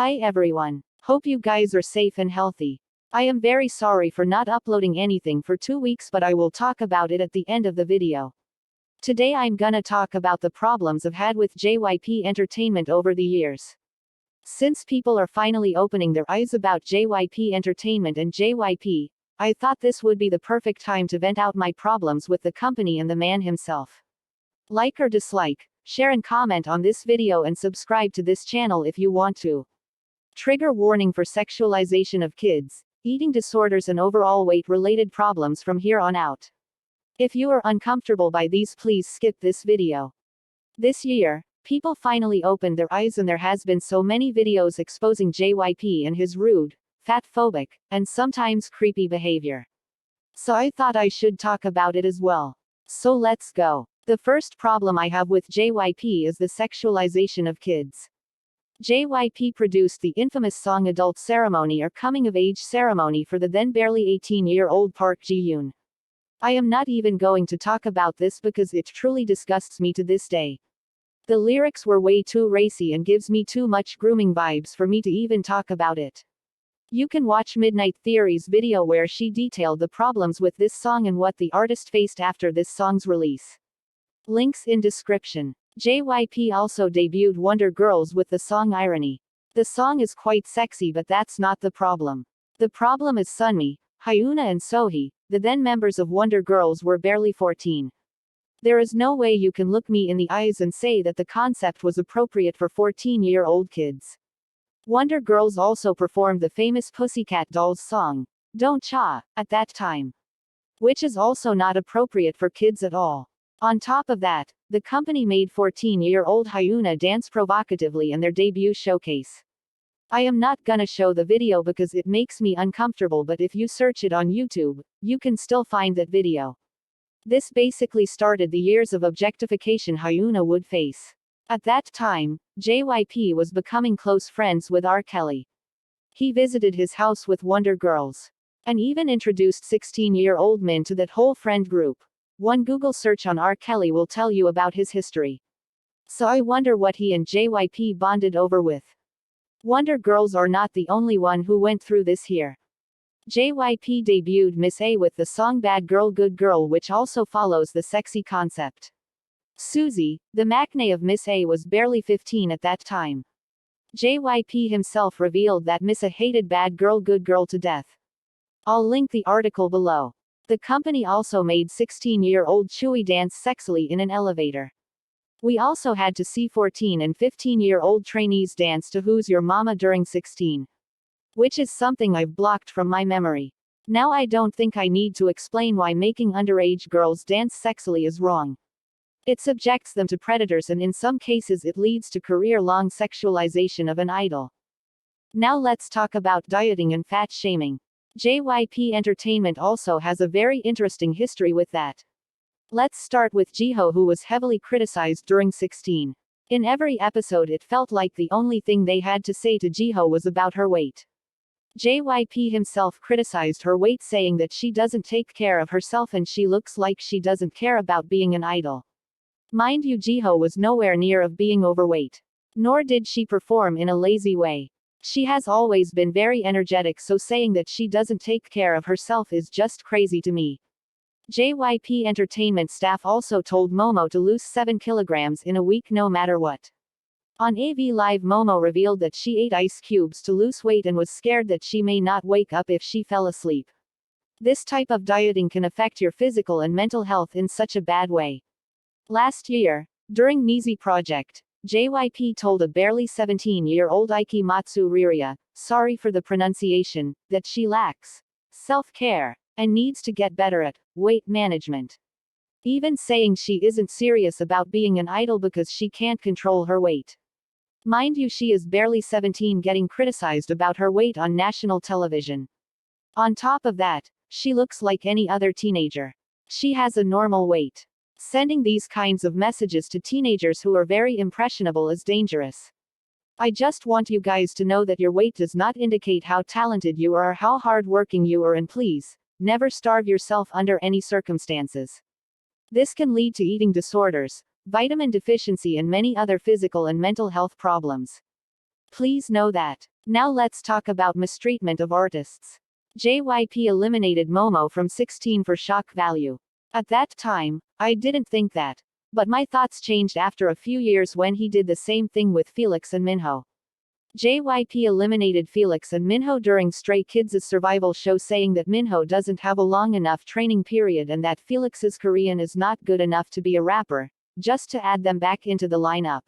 Hi everyone. Hope you guys are safe and healthy. I am very sorry for not uploading anything for 2 weeks, but I will talk about it at the end of the video. Today I'm gonna talk about the problems I've had with JYP Entertainment over the years. Since people are finally opening their eyes about JYP Entertainment and JYP, I thought this would be the perfect time to vent out my problems with the company and the man himself. Like or dislike, share and comment on this video and subscribe to this channel if you want to. Trigger warning for sexualization of kids, eating disorders and overall weight-related problems from here on out. If you are uncomfortable by these, please skip this video. This year, people finally opened their eyes and there has been so many videos exposing JYP and his rude, fat-phobic, and sometimes creepy behavior. So I thought I should talk about it as well. So let's go. The first problem I have with JYP is the sexualization of kids. JYP produced the infamous song Adult Ceremony or Coming of Age Ceremony for the then barely 18-year-old Park Ji-yoon. I am not even going to talk about this because it truly disgusts me to this day. The lyrics were way too racy and gives me too much grooming vibes for me to even talk about it. You can watch Midnight Theory's video where she detailed the problems with this song and what the artist faced after this song's release. Links in description. JYP also debuted Wonder Girls with the song Irony. The song is quite sexy, but that's not the problem. The problem is Sunmi, Hyuna and Sohee, the then members of Wonder Girls, were barely 14. There is no way you can look me in the eyes and say that the concept was appropriate for 14-year-old kids. Wonder Girls also performed the famous Pussycat Dolls song, Don't Cha, at that time, which is also not appropriate for kids at all. On top of that, the company made 14-year-old Hyuna dance provocatively in their debut showcase. I am not gonna show the video because it makes me uncomfortable, but if you search it on YouTube, you can still find that video. This basically started the years of objectification Hyuna would face. At that time, JYP was becoming close friends with R. Kelly. He visited his house with Wonder Girls, and even introduced 16-year-old Min to that whole friend group. One Google search on R. Kelly will tell you about his history. So I wonder what he and JYP bonded over with. Wonder Girls are not the only one who went through this here. JYP debuted Miss A with the song Bad Girl Good Girl, which also follows the sexy concept. Suzy, the maknae of Miss A, was barely 15 at that time. JYP himself revealed that Miss A hated Bad Girl Good Girl to death. I'll link the article below. The company also made 16-year-old Chewie dance sexily in an elevator. We also had to see 14 and 15-year-old trainees dance to Who's Your Mama during 16. Which is something I've blocked from my memory. Now I don't think I need to explain why making underage girls dance sexily is wrong. It subjects them to predators and in some cases it leads to career-long sexualization of an idol. Now let's talk about dieting and fat shaming. JYP Entertainment also has a very interesting history with that. Let's start with Jihyo, who was heavily criticized during 16. In every episode it felt like the only thing they had to say to Jihyo was about her weight. JYP himself criticized her weight, saying that she doesn't take care of herself and she looks like she doesn't care about being an idol. Mind you, Jihyo was nowhere near of being overweight. Nor did she perform in a lazy way. She has always been very energetic, so saying that she doesn't take care of herself is just crazy to me. JYP Entertainment staff also told Momo to lose 7 kilograms in a week no matter what. On AV Live, Momo revealed that she ate ice cubes to lose weight and was scared that she may not wake up if she fell asleep. This type of dieting can affect your physical and mental health in such a bad way. Last year, during ITZY project, JYP told a barely 17-year-old Iki Matsu Riria, sorry for the pronunciation, that she lacks self-care and needs to get better at weight management. Even saying she isn't serious about being an idol because she can't control her weight. Mind you, she is barely 17 getting criticized about her weight on national television. On top of that, she looks like any other teenager. She has a normal weight. Sending these kinds of messages to teenagers who are very impressionable is dangerous. I just want you guys to know that your weight does not indicate how talented you are or how hard-working you are, and please, never starve yourself under any circumstances. This can lead to eating disorders, vitamin deficiency and many other physical and mental health problems. Please know that. Now let's talk about mistreatment of artists. JYP eliminated Momo from 16 for shock value. At that time, I didn't think that. But my thoughts changed after a few years when he did the same thing with Felix and Minho. JYP eliminated Felix and Minho during Stray Kids' survival show, saying that Minho doesn't have a long enough training period and that Felix's Korean is not good enough to be a rapper, just to add them back into the lineup.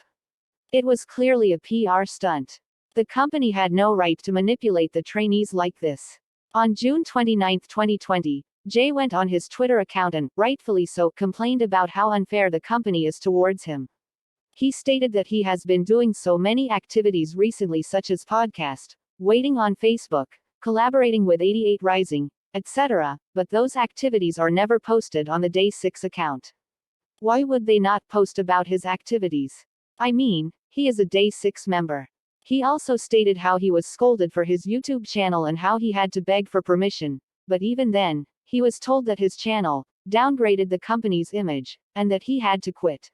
It was clearly a PR stunt. The company had no right to manipulate the trainees like this. On June 29, 2020, Jay went on his Twitter account and, rightfully so, complained about how unfair the company is towards him. He stated that he has been doing so many activities recently, such as podcast, waiting on Facebook, collaborating with 88 Rising, etc., but those activities are never posted on the Day 6 account. Why would they not post about his activities? I mean, he is a Day 6 member. He also stated how he was scolded for his YouTube channel and how he had to beg for permission, but even then, he was told that his channel downgraded the company's image, and that he had to quit.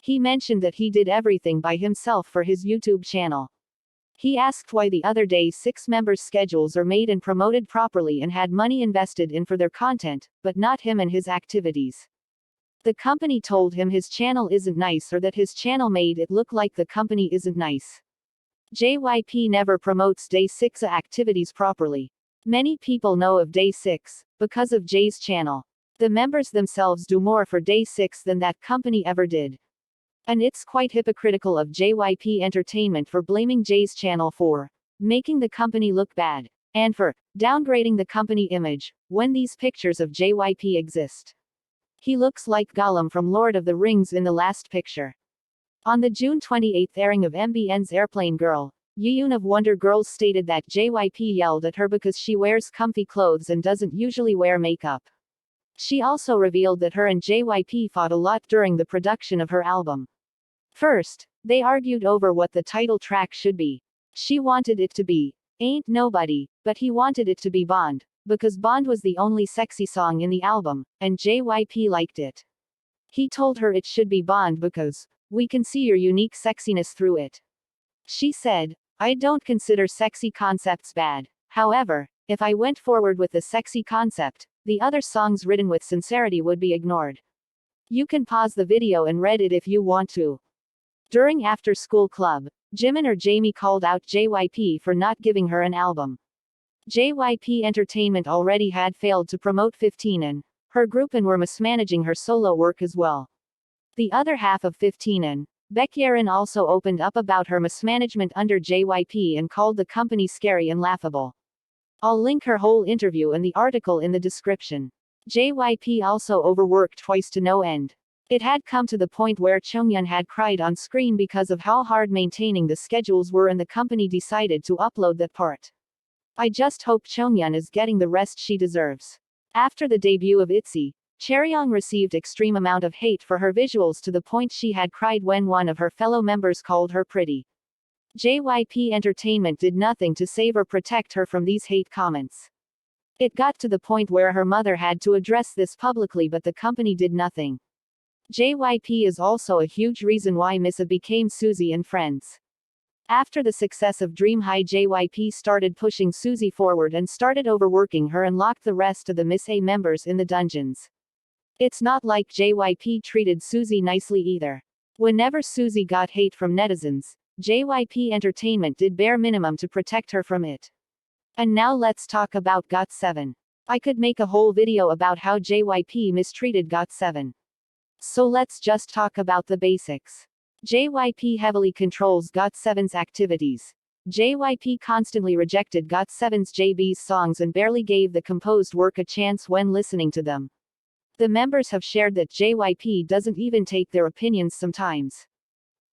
He mentioned that he did everything by himself for his YouTube channel. He asked why the other Day 6 members' schedules are made and promoted properly and had money invested in for their content, but not him and his activities. The company told him his channel isn't nice, or that his channel made it look like the company isn't nice. JYP never promotes Day 6 activities properly. Many people know of Day 6 because of Jay's channel. The members themselves do more for Day 6 than that company ever did. And it's quite hypocritical of JYP Entertainment for blaming Jay's channel for making the company look bad, and for downgrading the company image, when these pictures of JYP exist. He looks like Gollum from Lord of the Rings in the last picture. On the June 28 airing of MBN's Airplane Girl, Yoon of Wonder Girls stated that JYP yelled at her because she wears comfy clothes and doesn't usually wear makeup. She also revealed that her and JYP fought a lot during the production of her album. First, they argued over what the title track should be. She wanted it to be Ain't Nobody, but he wanted it to be Bond, because Bond was the only sexy song in the album, and JYP liked it. He told her it should be Bond because we can see your unique sexiness through it. She said, I don't consider sexy concepts bad. However, if I went forward with the sexy concept, the other songs written with sincerity would be ignored. You can pause the video and read it if you want to. During After School Club, Jimin or Jamie called out JYP for not giving her an album. JYP Entertainment already had failed to promote 15 and her group and were mismanaging her solo work as well. The other half of 15 and Baekhyun also opened up about her mismanagement under JYP and called the company scary and laughable. I'll link her whole interview and the article in the description. JYP also overworked twice to no end. It had come to the point where Chongyun had cried on screen because of how hard maintaining the schedules were, and the company decided to upload that part. I just hope Chongyun is getting the rest she deserves. After the debut of ITZY, Chaeryeong received extreme amount of hate for her visuals to the point she had cried when one of her fellow members called her pretty. JYP Entertainment did nothing to save or protect her from these hate comments. It got to the point where her mother had to address this publicly, but the company did nothing. JYP is also a huge reason why Misa became Suzy and Friends. After the success of Dream High, JYP started pushing Suzy forward and started overworking her and locked the rest of the Miss A members in the dungeons. It's not like JYP treated Suzy nicely either. Whenever Suzy got hate from netizens, JYP Entertainment did bare minimum to protect her from it. And now let's talk about GOT7. I could make a whole video about how JYP mistreated GOT7. So let's just talk about the basics. JYP heavily controls GOT7's activities. JYP constantly rejected GOT7's JB's songs and barely gave the composed work a chance when listening to them. The members have shared that JYP doesn't even take their opinions sometimes.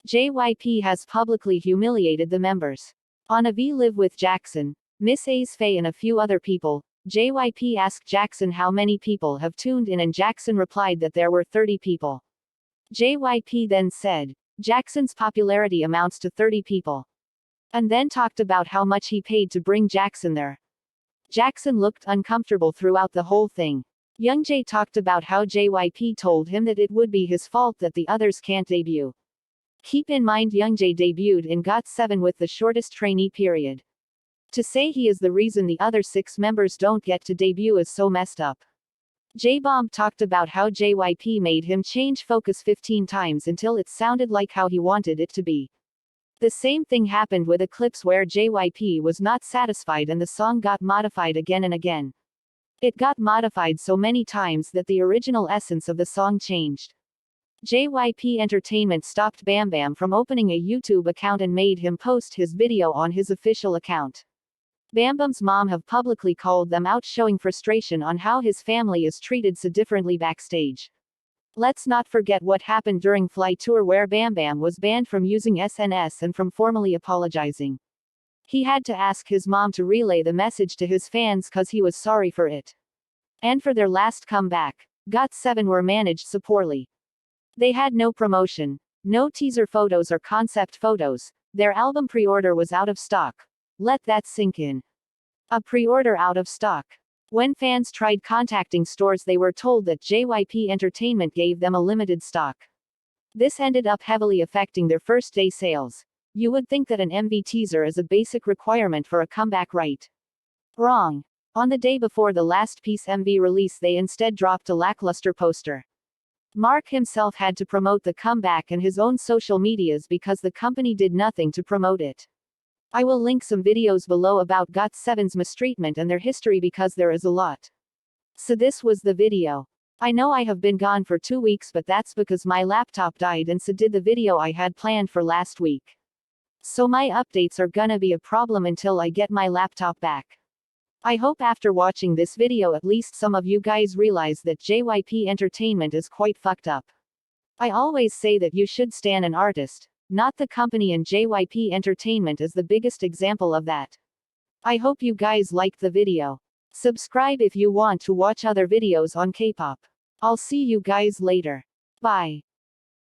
JYP has publicly humiliated the members. On a V Live with Jackson, Miss A's Faye and a few other people, JYP asked Jackson how many people have tuned in, and Jackson replied that there were 30 people. JYP then said, Jackson's popularity amounts to 30 people. And then talked about how much he paid to bring Jackson there. Jackson looked uncomfortable throughout the whole thing. Youngjae talked about how JYP told him that it would be his fault that the others can't debut. Keep in mind Youngjae debuted in GOT7 with the shortest trainee period. To say he is the reason the other 6 members don't get to debut is so messed up. J-Bomb talked about how JYP made him change focus 15 times until it sounded like how he wanted it to be. The same thing happened with Eclipse where JYP was not satisfied and the song got modified again and again. It got modified so many times that the original essence of the song changed. JYP Entertainment stopped Bam Bam from opening a YouTube account and made him post his video on his official account. Bam Bam's mom have publicly called them out, showing frustration on how his family is treated so differently backstage. Let's not forget what happened during Fly Tour where Bam Bam was banned from using SNS and from formally apologizing. He had to ask his mom to relay the message to his fans cause he was sorry for it. And for their last comeback, GOT7 were managed so poorly. They had no promotion, no teaser photos or concept photos, their album pre-order was out of stock. Let that sink in. A pre-order out of stock. When fans tried contacting stores they were told that JYP Entertainment gave them a limited stock. This ended up heavily affecting their first day sales. You would think that an MV teaser is a basic requirement for a comeback, right? Wrong. On the day before the last piece MV release they instead dropped a lackluster poster. Mark himself had to promote the comeback in his own social medias because the company did nothing to promote it. I will link some videos below about GOT7's mistreatment and their history because there is a lot. So this was the video. I know I have been gone for 2 weeks, but that's because my laptop died and so did the video I had planned for last week. So my updates are gonna be a problem until I get my laptop back. I hope after watching this video at least some of you guys realize that JYP Entertainment is quite fucked up. I always say that you should stan an artist, not the company, and JYP Entertainment is the biggest example of that. I hope you guys liked the video. Subscribe if you want to watch other videos on K-pop. I'll see you guys later. Bye.